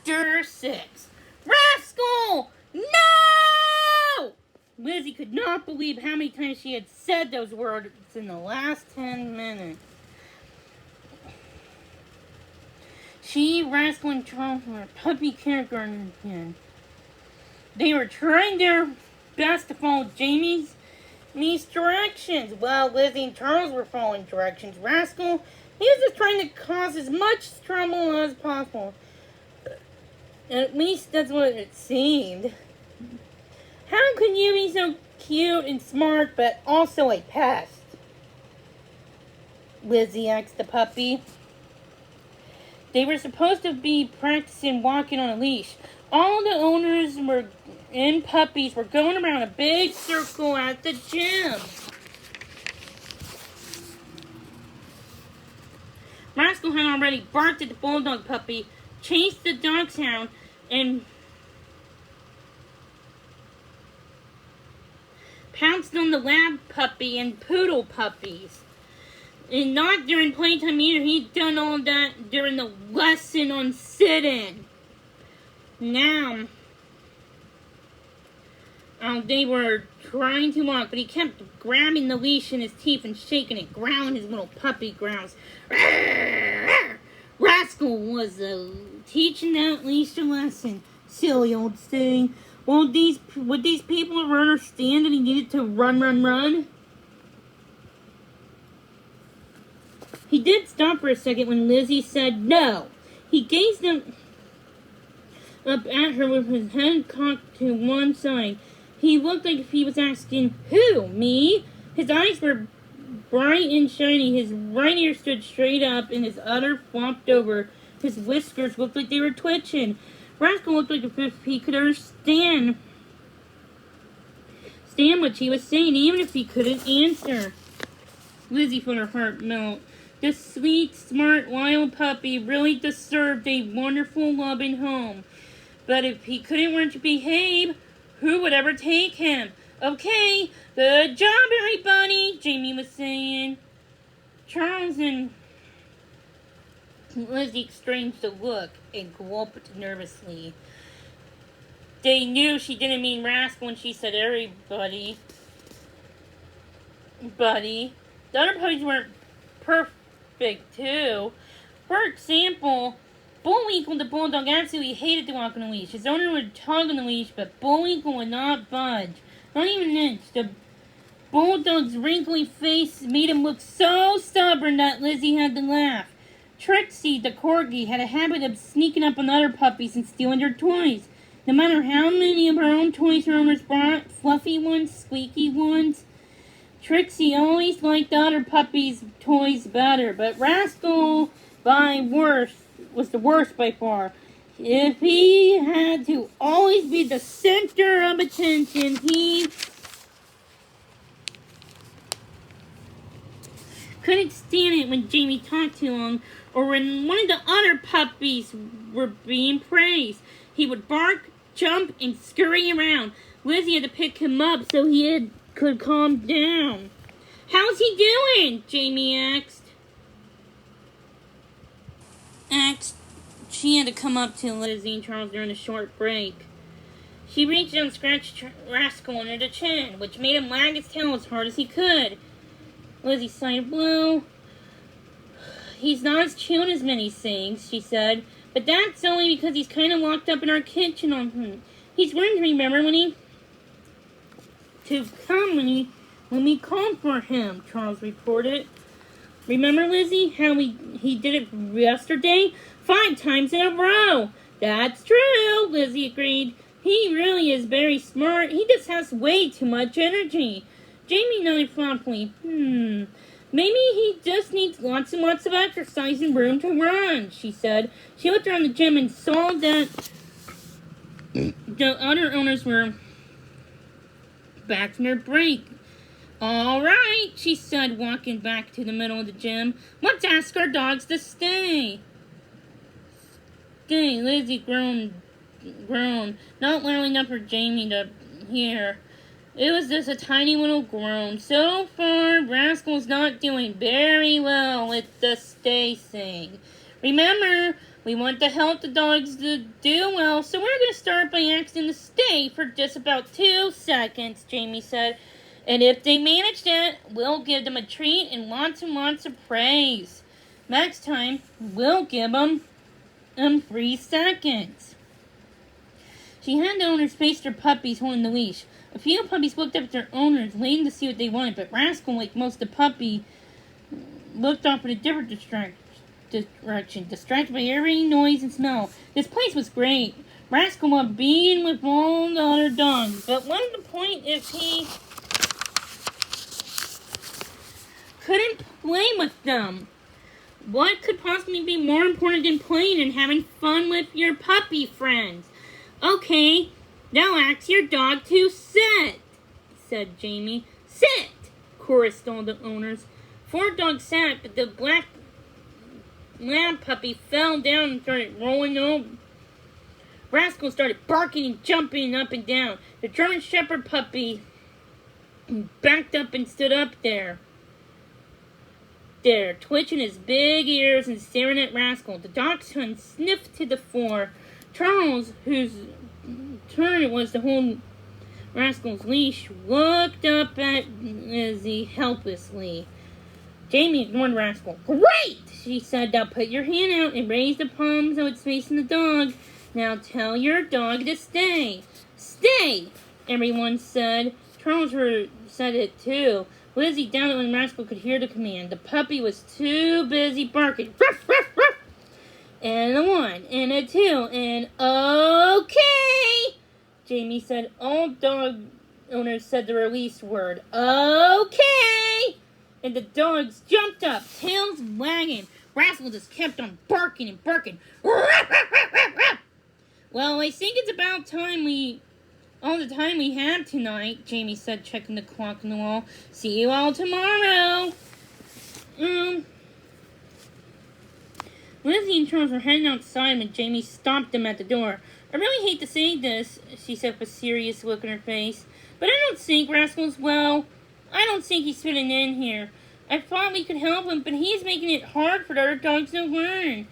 Chapter 6. Rascal! No! Lizzie could not believe how many times she had said those words in the last 10 minutes. She, Rascal, and Charles were puppy kindergarten again. They were trying their best to follow Jamie's directions. Well, Lizzie and Charles were following directions. Rascal, he was just trying to cause as much trouble as possible. At least that's what it seemed. How could you be so cute and smart, but also a pest? Lizzie asked the puppy. They were supposed to be practicing walking on a leash. All the owners and puppies were going around a big circle at the gym. Rascal had already barked at the bulldog puppy, chased the dachshund, and pounced on the lab puppy and poodle puppies. And not during playtime either. He'd done all that during the lesson on sit-in. Now, they were trying to walk, but he kept grabbing the leash in his teeth and shaking it, growling his little puppy growls. Rascal was teaching that leash a lesson. Silly old thing. Would these people ever understand that he needed to run? He did stop for a second when Lizzie said no. He gazed up at her with his head cocked to one side. He looked like if he was asking, "Who, me?" His eyes were bright and shiny. His right ear stood straight up, and his other flopped over. His whiskers looked like they were twitching. Rascal looked like if he could understand what she was saying, even if he couldn't answer. Lizzie felt her heart melt. This sweet, smart, wild puppy really deserved a wonderful, loving home. But if he couldn't learn to behave, who would ever take him? Okay, good job, everybody, Jamie was saying. Charles and Lizzie exchanged a look and gulped nervously. They knew she didn't mean Rascal when she said everybody. Buddy. The other puppies weren't perfect, too. For example, Bullwinkle the bulldog absolutely hated to walk on a leash. His owner would tug on the leash, but Bullwinkle would not budge. Not even an inch. The bulldog's wrinkly face made him look so stubborn that Lizzie had to laugh. Trixie, the corgi, had a habit of sneaking up on other puppies and stealing their toys. No matter how many of her own toys her owners brought, fluffy ones, squeaky ones, Trixie always liked the other puppies' toys better. But Rascal, was the worst by far. If he had to always be the center of attention, he couldn't stand it when Jamie talked too long or when one of the other puppies were being praised. He would bark, jump, and scurry around. Lizzie had to pick him up so he could calm down. "How's he doing?" Jamie asked. She had to come up to Lizzie and Charles during a short break. She reached out and scratched Rascal under the chin, which made him wag his tail as hard as he could. Lizzie sighed. "Well, he's not as cute as many things," she said. "But that's only because he's kind of locked up in our kitchen on him. He's going to remember when we called for him," Charles reported. "Remember, Lizzie, how he did it yesterday? 5 times in a row." "That's true," Lizzie agreed. "He really is very smart. He just has way too much energy." Jamie nodded thoughtfully. Maybe he just needs lots and lots of exercise and room to run," she said. She looked around the gym and saw that the other owners were back from their break. "All right," she said, walking back to the middle of the gym. "Let's ask our dogs to stay." "Stay," Lizzie groaned, not loud enough for Jamie to hear. It was just a tiny little groan. So far, Rascal's not doing very well with the stay thing. "Remember, We want to help the dogs to do well, so we're going to start by asking them to stay for just about 2 seconds, Jamie said. And if they manage that, we'll give them a treat and lots of praise. Next time, we'll give them 3 seconds. She had the owners face their puppies holding the leash. A few puppies looked up at their owners, waiting to see what they wanted, but Rascal, like most of the puppy, looked off in a different direction, distracted by every noise and smell. This place was great. Rascal loved being with all the other dogs, but what was the point if he couldn't play with them? What could possibly be more important than playing and having fun with your puppy friends? Okay, now ask your dog to sit, said Jamie. Sit, chorused all the owners. 4 dogs sat, but the black lab puppy fell down and started rolling over. Rascal started barking and jumping up and down. The German Shepherd puppy backed up and stood up there, twitching his big ears and staring at Rascal. The dachshund sniffed to the floor. Charles, whose turn it was to hold Rascal's leash, looked up at Lizzie helplessly. Jamie ignored Rascal. Great, she said. Now put your hand out and raise the palm so it's facing the dog. Now tell your dog to stay. Stay, everyone said. Charles said it too. Lizzie doubted when Rascal could hear the command. The puppy was too busy barking. Ruff, ruff, ruff. And a 1, and a 2, and okay, Jamie said. All dog owners said the release word, okay, and the dogs jumped up, tails wagging. Rascal just kept on barking and barking. Well, I think it's about time all the time we have tonight, Jamie said, checking the clock on the wall. See you all tomorrow. Lizzie and Charles were heading outside when Jamie stopped them at the door. I really hate to say this, she said with a serious look on her face, but I don't think Rascal's well. I don't think he's fitting in here. I thought we could help him, but he's making it hard for the other dogs to learn.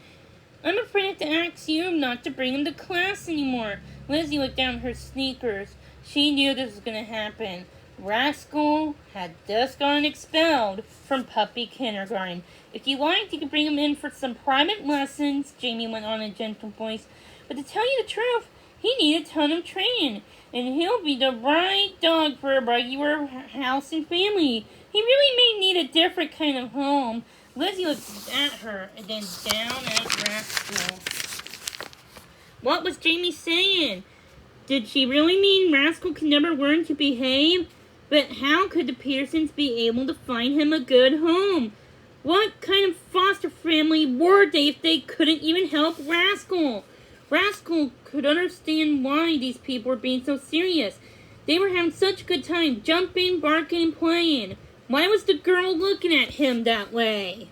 I'm afraid I have to ask you not to bring him to class anymore. Lizzie looked down at her sneakers. She knew this was going to happen. Rascal had just gotten expelled from puppy kindergarten. If you liked, you could bring him in for some private lessons, Jamie went on in a gentle voice. But to tell you the truth, he needs a ton of training, and he'll be the right dog for a regular house and family. He really may need a different kind of home. Lizzie looked at her and then down at Rascal. What was Jamie saying? Did she really mean Rascal could never learn to behave? But how could the Petersons be able to find him a good home? What kind of foster family were they if they couldn't even help Rascal? Rascal could understand why these people were being so serious. They were having such a good time, jumping, barking, and playing. Why was the girl looking at him that way?